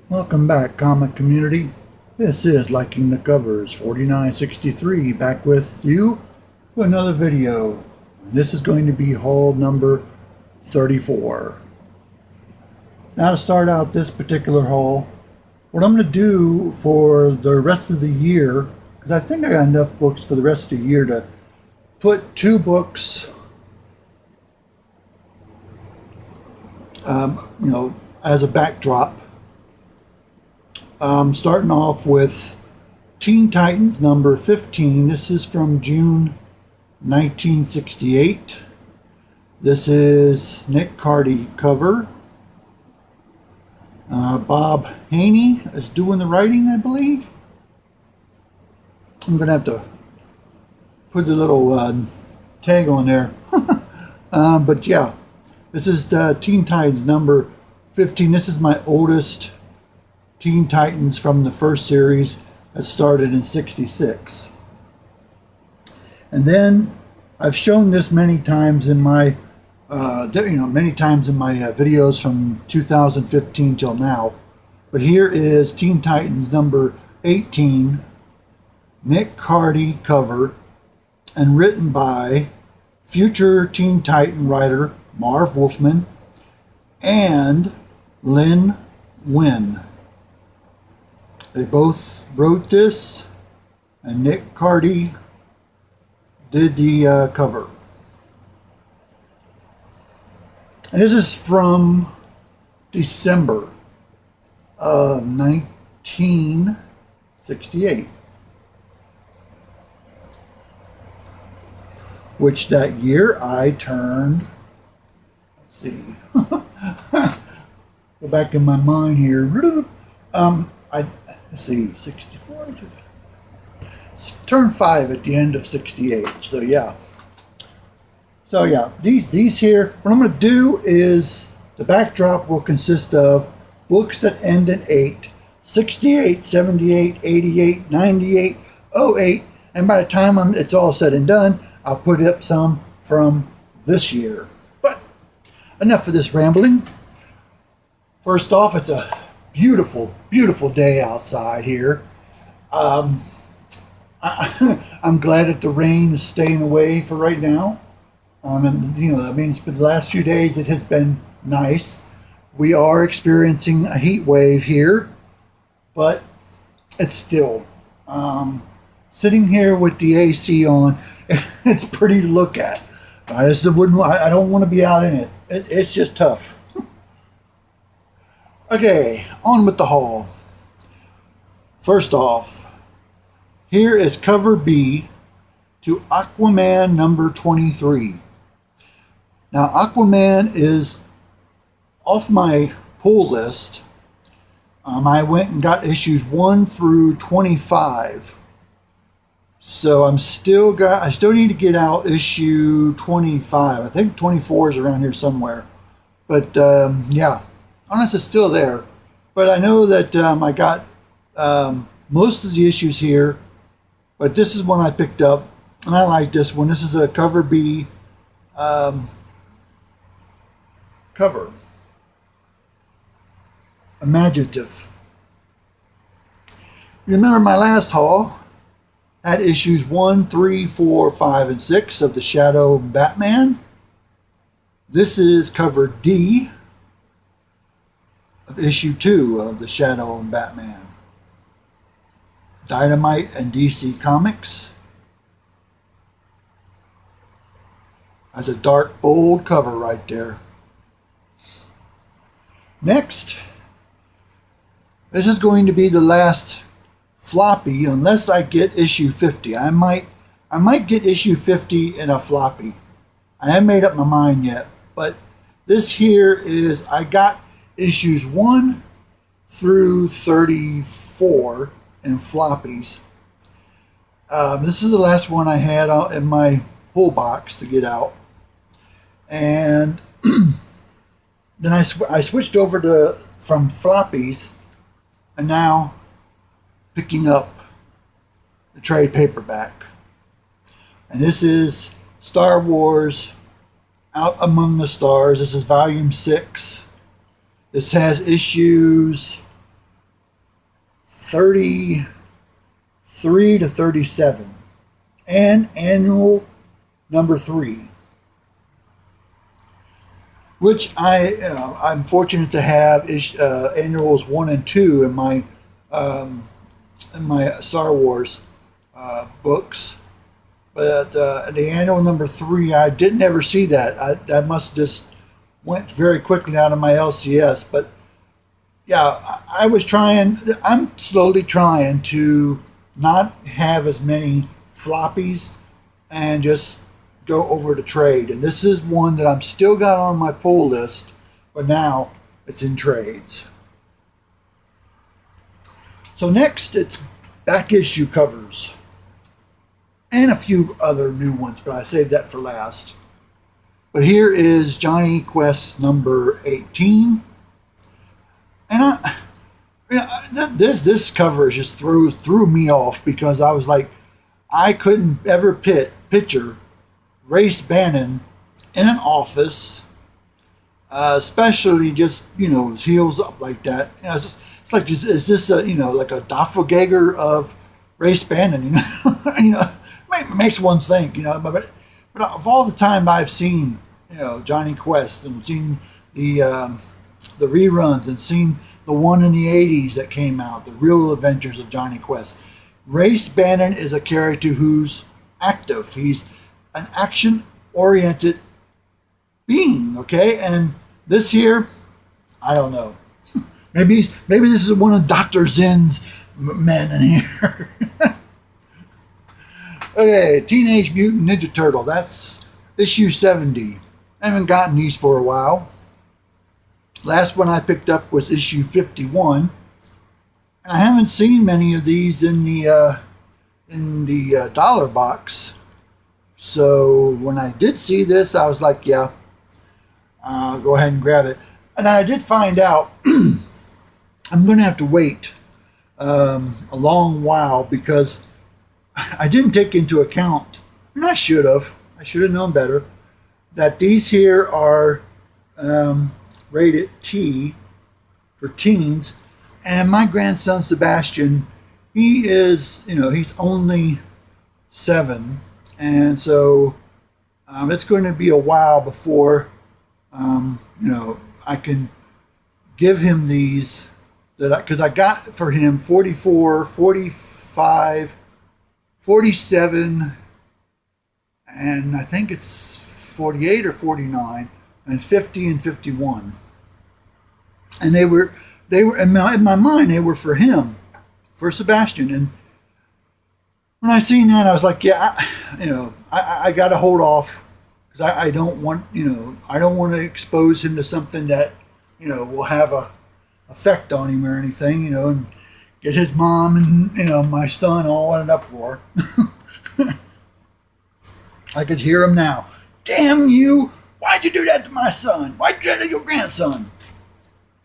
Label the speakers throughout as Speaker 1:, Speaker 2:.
Speaker 1: Welcome back, comic community. This is Liking the Covers 4963, back with you with another video. This is going to be haul number 34. Now, to start out this particular haul, what I'm going to do for the rest of the year, because I think I got enough books for the rest of the year to put two books, as a backdrop. Starting off with Teen Titans number 15. This is from June 1968. This is Nick Cardy cover. Bob Haney is doing the writing, I believe. I'm going to have to put the little tag on there. But yeah, this is Teen Titans number 15. This is my oldest Teen Titans from the first series that started in '66. And then I've shown this many times in my videos from 2015 till now. But here is Teen Titans number 18, Nick Cardy cover, and written by future Teen Titan writer Marv Wolfman and Lin Wynn. They both wrote this, and Nick Cardy did the cover. And this is from December of 1968, which that year I turned, let's see, go back in my mind here. Let's see, 64, turned 5 at the end of 68. So yeah, these here, what I'm going to do is the backdrop will consist of books that end in 8, 68, 78, 88, 98, 08, and by the time it's all said and done, I'll put up some from this year. But enough of this rambling. First off, it's a beautiful, beautiful day outside here. I'm glad that the rain is staying away for right now. For the last few days it has been nice. We are experiencing a heat wave here, but it's still sitting here with the AC on. It's pretty to look at. I don't want to be out in it. It's just tough. Okay, on with the haul. First off, here is cover B to Aquaman number 23. Now, Aquaman is off my pull list. I went and got issues 1 through 25. So I still need to get out issue 25. I think 24 is around here somewhere. But yeah. Honestly, it's still there, but I know that I got most of the issues here, but this is one I picked up, and I like this one. This is a cover B cover. Imaginative. Remember my last haul had issues 1, 3, 4, 5, and 6 of the Shadow Batman. This is cover D of issue 2 of the Shadow and Batman. Dynamite and DC Comics. Has a dark, bold cover right there. Next, this is going to be the last floppy, unless I get issue 50. I might get issue 50 in a floppy. I haven't made up my mind yet, but this here is, I got issues 1 through 34 in floppies. This is the last one I had in my pull box to get out. And then I switched over from floppies, and now picking up the trade paperback. And this is Star Wars Out Among the Stars. This is volume 6. This has issues 33 to 37, and annual number 3, which I'm fortunate to have annuals 1 and 2 in my Star Wars books. But the annual number 3, I didn't ever see that. That must just went very quickly out of my LCS. But yeah, I'm slowly trying to not have as many floppies and just go over to trade. And this is one that I'm still got on my pull list, but now it's in trades. So next, it's back issue covers. And a few other new ones, but I saved that for last. But here is Johnny Quest number 18. And this cover just threw me off, because I was like, I couldn't ever picture Race Bannon in an office, especially just, his heels up like that. It's like, is this like a doppelganger of Race Bannon? It makes one think, but of all the time I've seen, Johnny Quest, and seen the reruns, and seen the one in the 80s that came out, The Real Adventures of Johnny Quest, Race Bannon is a character who's active. He's an action-oriented being, okay? And this here, I don't know. Maybe this is one of Dr. Zen's men in here. Okay, Teenage Mutant Ninja Turtle. That's issue 70. I haven't gotten these for a while. Last one I picked up was issue 51. And I haven't seen many of these in the dollar box. So when I did see this, I was like, yeah, I'll go ahead and grab it. And I did find out I'm going to have to wait a long while, because I didn't take into account, and I should have known better, that these here are rated T for teens. And my grandson Sebastian, he is, he's only 7. And so it's going to be a while before, I can give him these, because I got for him 44, 45, 47, and I think it's 48 or 49, and 50 and 51. And they were in my mind, they were for him, for Sebastian. And when I seen that, I was like, yeah, I got to hold off, because I don't want to expose him to something that, will have a effect on him or anything, and get his mom and, my son all in an uproar. I could hear him now. Damn you! Why'd you do that to my son? Why'd you do that to your grandson?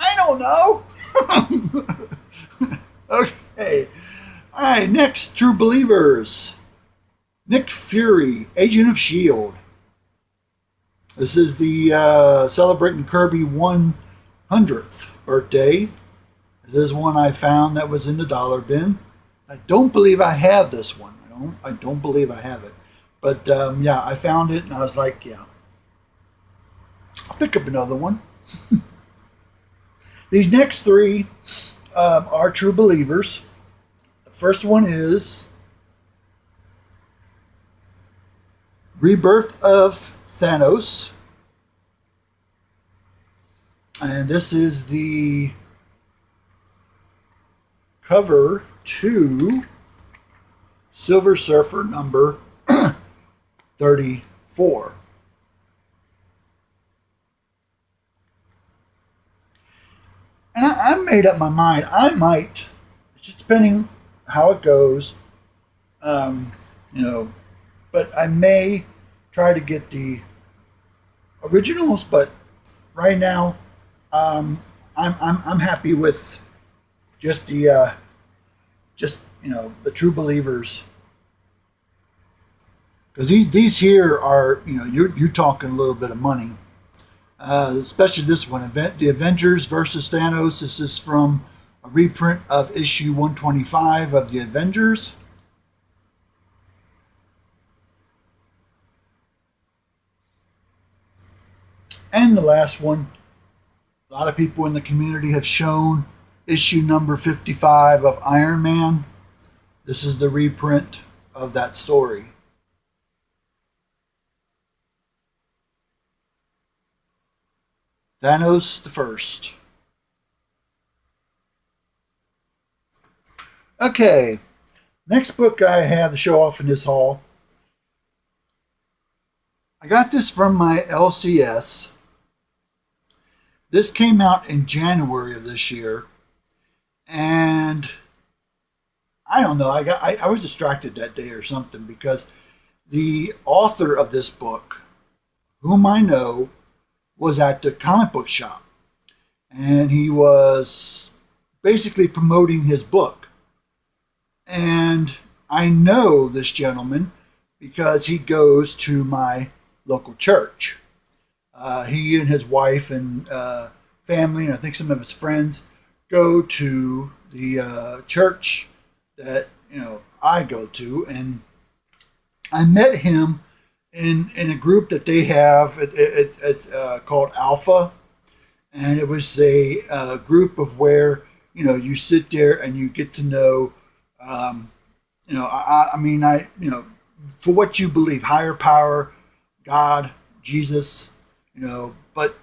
Speaker 1: I don't know. Okay. All right, next, True Believers. Nick Fury, Agent of S.H.I.E.L.D. This is the celebrating Kirby 100th birthday. This is one I found that was in the dollar bin. I don't believe I have this one. I don't believe I have it. But yeah, I found it, and I was like, yeah, I'll pick up another one. These next 3 are True Believers. The first one is Rebirth of Thanos. And this is the cover to Silver Surfer number 34. And I made up my mind. I might, just depending how it goes, but I may try to get the originals. But right now, I'm happy with just the True Believers, because these here are, you're talking a little bit of money, especially this one, The Avengers versus Thanos. This is from a reprint of issue 125 of the Avengers. And the last one, a lot of people in the community have shown issue number 55 of Iron Man. This is the reprint of that story. Thanos the First. Okay, next book I have to show off in this haul. I got this from my LCS. This came out in January of this year, and I don't know. I was distracted that day or something because the author of this book, whom I know, was at the comic book shop, and he was basically promoting his book. And I know this gentleman because he goes to my local church. He and his wife and family, and I think some of his friends, go to the church that I go to, and I met him in a group that they have. It's called Alpha, and it was a group of where you sit there and you get to know, for what you believe, higher power, God, Jesus, but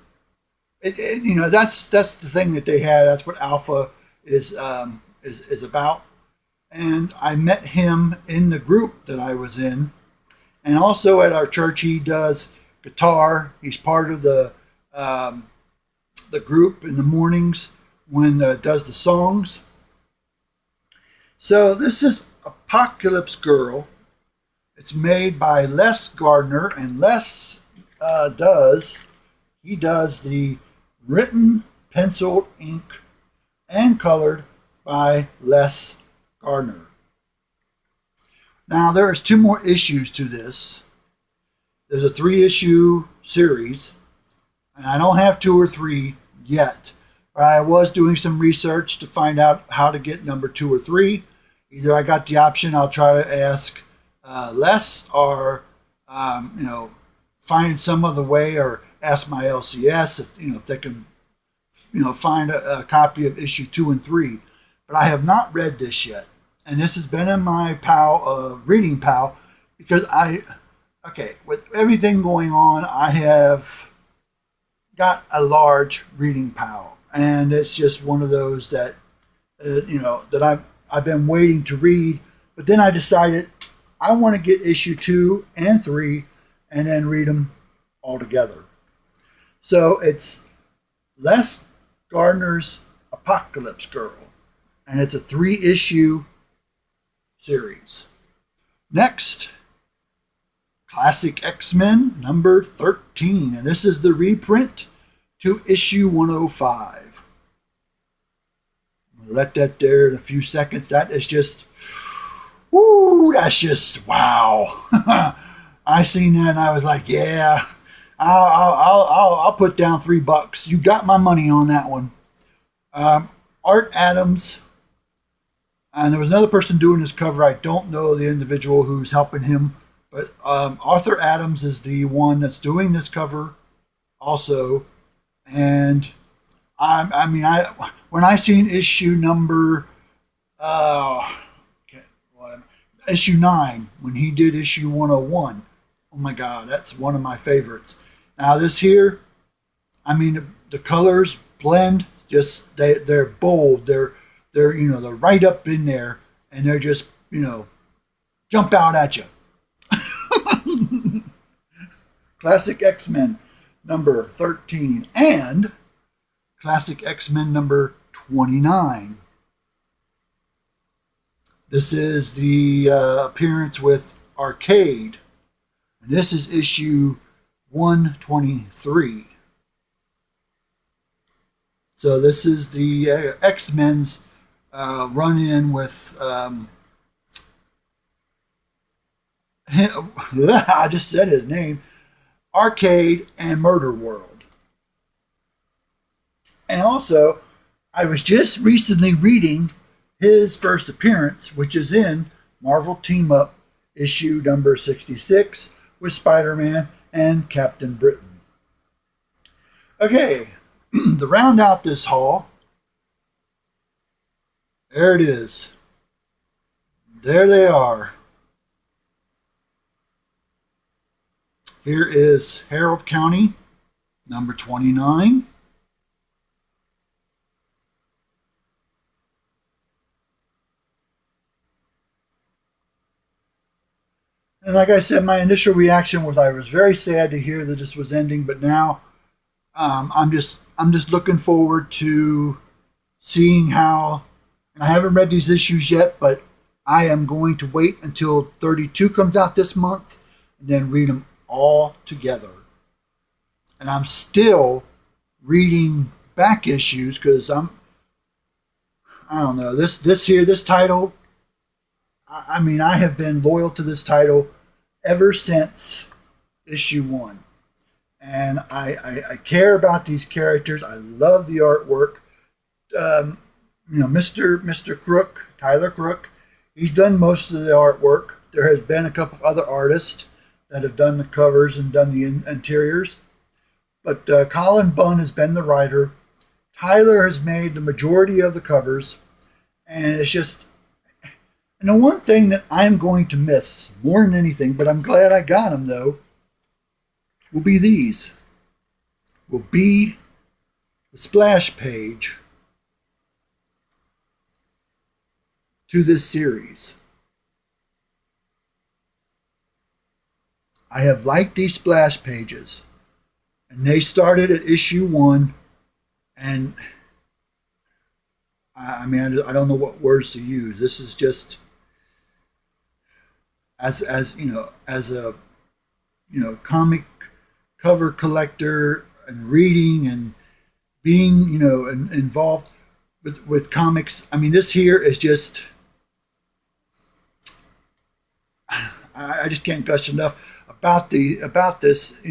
Speaker 1: that's the thing that they had. That's what Alpha is about. And I met him in the group that I was in, and also at our church he does guitar. He's part of the group in the mornings when does the songs. So this is Apocalypse Girl. It's made by Les Gardner, and Les does the written, penciled, ink, and colored by Les Gardner. Now there's 2 more issues to this. There's a 3-issue series, and I don't have 2 or 3 yet, but I was doing some research to find out how to get number 2 or 3. Either I got the option, I'll try to ask Les, or find some other way, or ask my LCS if they can find a copy of issue 2 and 3. But I have not read this yet, and this has been in my reading pile, because with everything going on, I have got a large reading pile, and it's just one of those that that I've been waiting to read. But then I decided I want to get issue 2 and 3 and then read them all together. So it's Les Gardner's Apocalypse Girl, and it's a 3-issue series. Next, Classic X-Men number 13, and this is the reprint to issue 105. I'll let that there in a few seconds. That is just, that's just wow. I seen that and I was like, yeah, I'll put down $3. You got my money on that one. Art Adams, and there was another person doing this cover. I don't know the individual who's helping him, but Arthur Adams is the one that's doing this cover also. And when I seen issue number issue 9, when he did issue 101, oh my God, that's one of my favorites. Now this here, the colors blend, just they're bold, they're right up in there, and they're just jump out at you. Classic X-Men number 13 and Classic X-Men number 29. This is the appearance with Arcade, and this is issue 123. So this is the X-Men's run-in with I just said his name, Arcade and Murder World. And also, I was just recently reading his first appearance, which is in Marvel Team Up issue number 66 with Spider-Man and Captain Britain. Okay, to round out this haul, there it is. There they are. Here is Harrow County, number 29. And like I said, my initial reaction was I was very sad to hear that this was ending, but now I'm just looking forward to seeing how. And I haven't read these issues yet, but I am going to wait until 32 comes out this month and then read them all together. And I'm still reading back issues because I don't know, this title, I mean, I have been loyal to this title ever since issue 1. And I care about these characters. I love the artwork. Mr. Crook, Tyler Crook, he's done most of the artwork. There has been a couple of other artists that have done the covers and done the interiors. But Colin Bunn has been the writer. Tyler has made the majority of the covers. And it's just, and the one thing that I'm going to miss more than anything, but I'm glad I got them though, will be these. Will be the splash page to this series. I have liked these splash pages, and they started at issue 1, and I mean, I don't know what words to use. This is just as a comic cover collector and reading and being involved with comics. I mean, this here is just, I just can't gush enough about this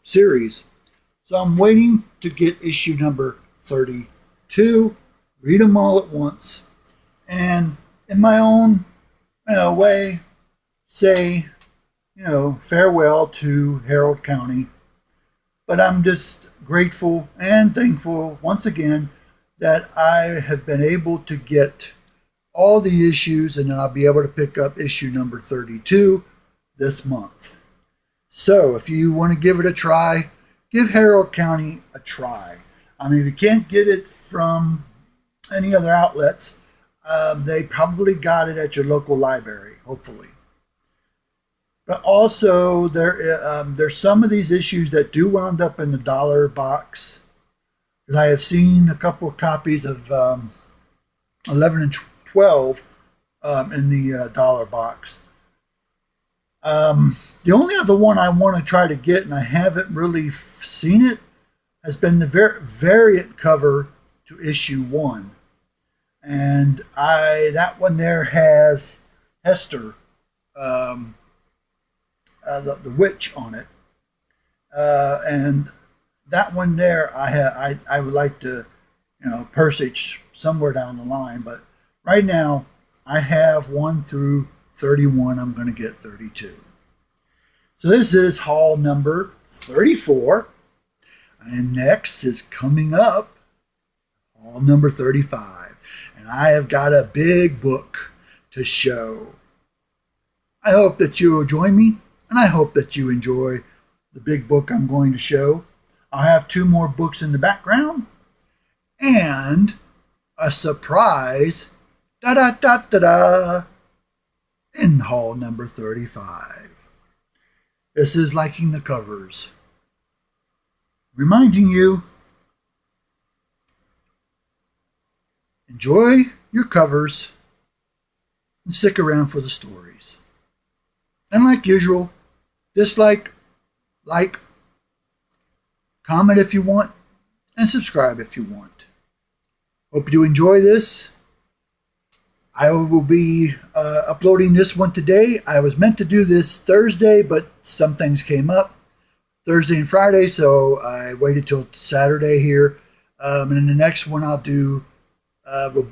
Speaker 1: series. So I'm waiting to get issue number 32, read them all at once, and in my own way say farewell to Harrow County. But I'm just grateful and thankful once again that I have been able to get all the issues, and then I'll be able to pick up issue number 32 this month. So if you want to give it a try, give Harrow County a try. I mean, if you can't get it from any other outlets, they probably got it at your local library, hopefully. But also, there's some of these issues that do wound up in the dollar box. Because I have seen a couple of copies of 11 and 12 in the dollar box. The only other one I want to try to get, and I haven't really seen it, has been the variant cover to issue 1. And that one there has Hester, the witch on it, and that one there I would like to purchase somewhere down the line, but right now I have 1 through 31. I'm going to get 32. So this is haul number 34, and next is coming up haul number 35, and I have got a big book to show. I hope that you will join me, and I hope that you enjoy the big book I'm going to show. I'll have 2 more books in the background, and a surprise, in haul number 35. This is liking the covers. Reminding you, enjoy your covers and stick around for the stories. And like usual, dislike, like, comment if you want, and subscribe if you want. Hope you enjoy this. I will be uploading this one today. I was meant to do this Thursday, but some things came up Thursday and Friday, so I waited till Saturday here. And then the next one I'll do will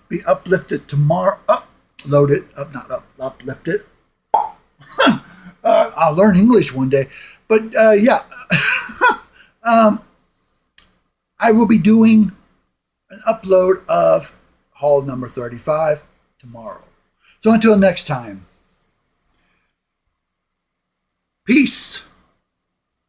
Speaker 1: be uplifted tomorrow. Uploaded, not uplifted. I'll learn English one day. But yeah, I will be doing an upload of haul number 35 tomorrow. So until next time, peace.